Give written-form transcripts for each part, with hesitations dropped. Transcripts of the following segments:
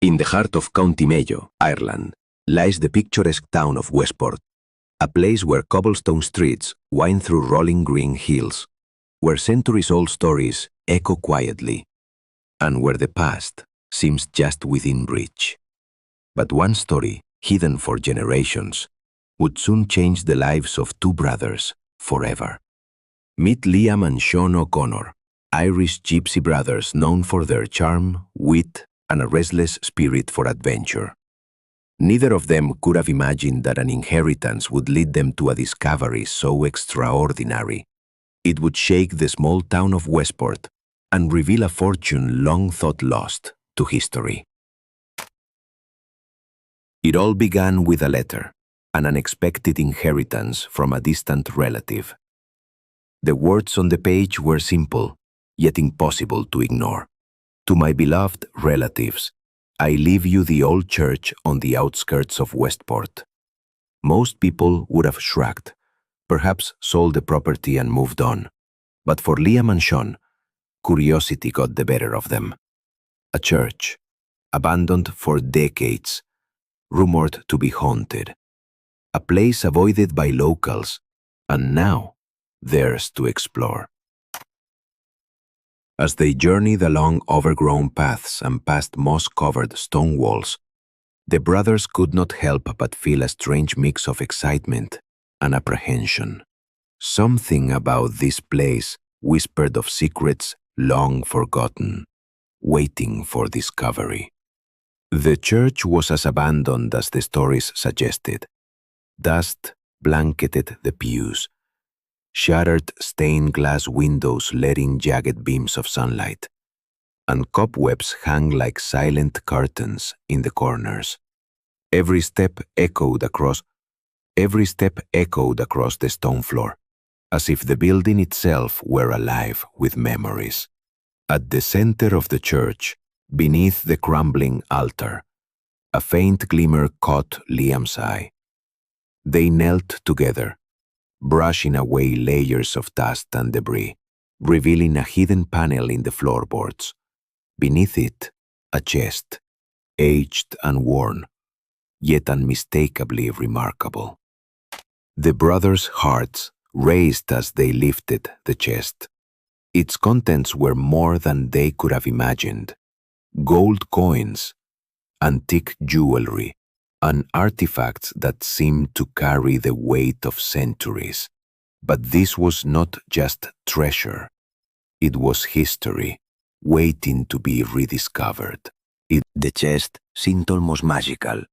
In the heart of County Mayo, Ireland, lies the picturesque town of Westport, a place where cobblestone streets wind through rolling green hills, where centuries-old stories echo quietly, and where the past seems just within reach. But one story, hidden for generations, would soon change the lives of two brothers forever. Meet Liam and Sean O'Connor, Irish Gypsy brothers known for their charm, wit, and a restless spirit for adventure. Neither of them could have imagined that an inheritance would lead them to a discovery so extraordinary. It would shake the small town of Westport and reveal a fortune long thought lost to history. It all began with a letter, an unexpected inheritance from a distant relative. The words on the page were simple, yet impossible to ignore. To my beloved relatives, I leave you the old church on the outskirts of Westport. Most people would have shrugged, perhaps sold the property and moved on. But for Liam and Sean, curiosity got the better of them. A church, abandoned for decades, rumored to be haunted. A place avoided by locals, and now theirs to explore. As they journeyed along overgrown paths and past moss-covered stone walls, the brothers could not help but feel a strange mix of excitement and apprehension. Something about this place whispered of secrets long forgotten, waiting for discovery. The church was as abandoned as the stories suggested. Dust blanketed the pews, shattered stained glass windows letting jagged beams of sunlight, and cobwebs hung like silent curtains in the corners. Every step echoed across the stone floor, as if the building itself were alive with memories. At the center of the church, beneath the crumbling altar, a faint glimmer caught Liam's eye. They knelt together, brushing away layers of dust and debris, revealing a hidden panel in the floorboards. Beneath it, a chest, aged and worn, yet unmistakably remarkable. The brothers' hearts raced as they lifted the chest. Its contents were more than they could have imagined. Gold coins, antique jewelry, and artifacts that seemed to carry the weight of centuries. But this was not just treasure. It was history, waiting to be rediscovered. The chest seemed almost magical,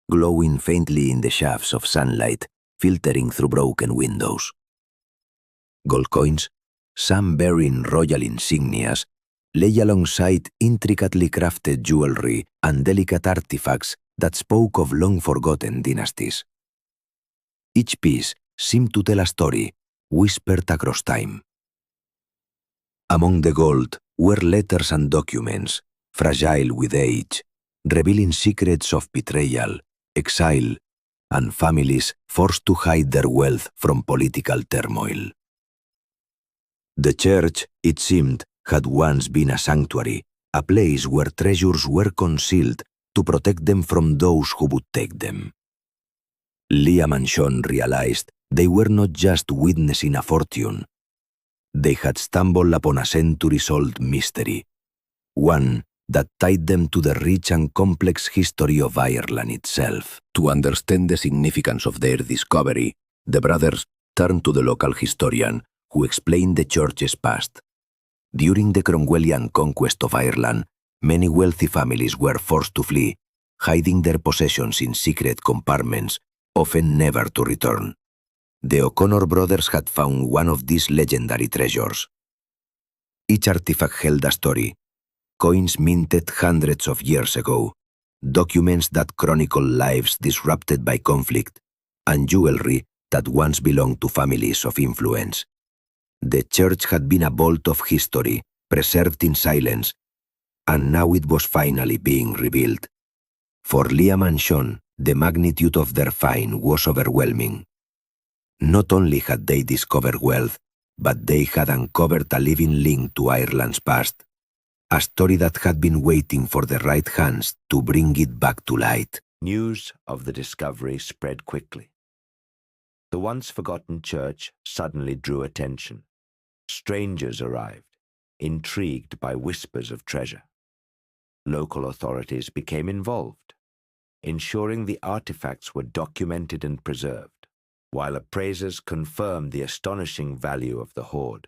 glowing faintly in the shafts of sunlight filtering through broken windows. Gold coins, some bearing royal insignias, lay alongside intricately crafted jewelry and delicate artifacts that spoke of long-forgotten dynasties. Each piece seemed to tell a story, whispered across time. Among the gold were letters and documents, fragile with age, revealing secrets of betrayal, exile, and families forced to hide their wealth from political turmoil. The church, it seemed, had once been a sanctuary, a place where treasures were concealed to protect them from those who would take them. Liam and Sean realized they were not just witnessing a fortune. They had stumbled upon a centuries-old mystery, one that tied them to the rich and complex history of Ireland itself. To understand the significance of their discovery, the brothers turned to the local historian, who explained the church's past. During the Cromwellian conquest of Ireland, many wealthy families were forced to flee, hiding their possessions in secret compartments, often never to return. The O'Connor brothers had found one of these legendary treasures. Each artifact held a story: coins minted hundreds of years ago, documents that chronicle lives disrupted by conflict, and jewelry that once belonged to families of influence. The church had been a vault of history, preserved in silence, and now it was finally being revealed. For Liam and Sean, the magnitude of their find was overwhelming. Not only had they discovered wealth, but they had uncovered a living link to Ireland's past, a story that had been waiting for the right hands to bring it back to light. News of the discovery spread quickly. The once forgotten church suddenly drew attention. Strangers arrived, intrigued by whispers of treasure. Local authorities became involved, ensuring the artifacts were documented and preserved, while appraisers confirmed the astonishing value of the hoard.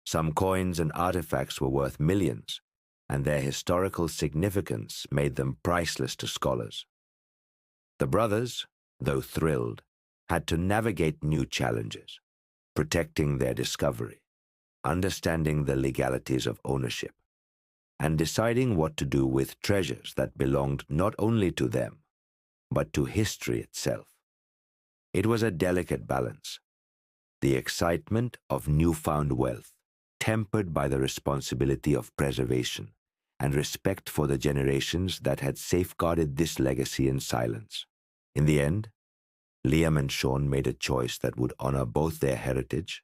Some coins and artifacts were worth millions, and their historical significance made them priceless to scholars. The brothers, though thrilled, had to navigate new challenges, protecting their discovery, understanding the legalities of ownership, and deciding what to do with treasures that belonged not only to them, but to history itself. It was a delicate balance, the excitement of newfound wealth, tempered by the responsibility of preservation and respect for the generations that had safeguarded this legacy in silence. In the end, Liam and Sean made a choice that would honor both their heritage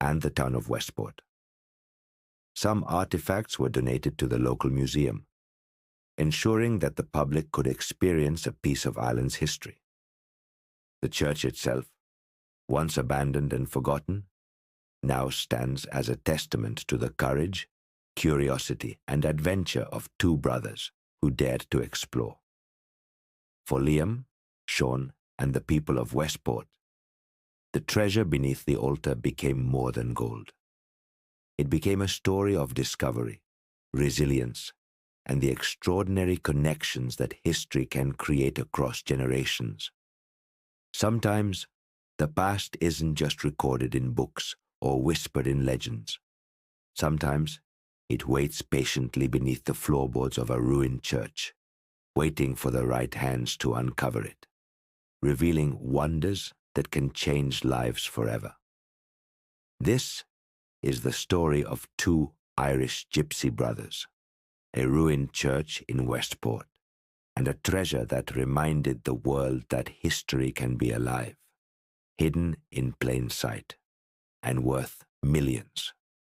and the town of Westport. Some artifacts were donated to the local museum, ensuring that the public could experience a piece of Ireland's history. The church itself, once abandoned and forgotten, now stands as a testament to the courage, curiosity, and adventure of two brothers who dared to explore. For Liam, Sean, and the people of Westport, the treasure beneath the altar became more than gold. It became a story of discovery, resilience, and the extraordinary connections that history can create across generations. Sometimes, the past isn't just recorded in books or whispered in legends. Sometimes, it waits patiently beneath the floorboards of a ruined church, waiting for the right hands to uncover it, revealing wonders that can change lives forever. This is the story of two Irish Gypsy brothers, a ruined church in Westport, and a treasure that reminded the world that history can be alive, hidden in plain sight, and worth millions.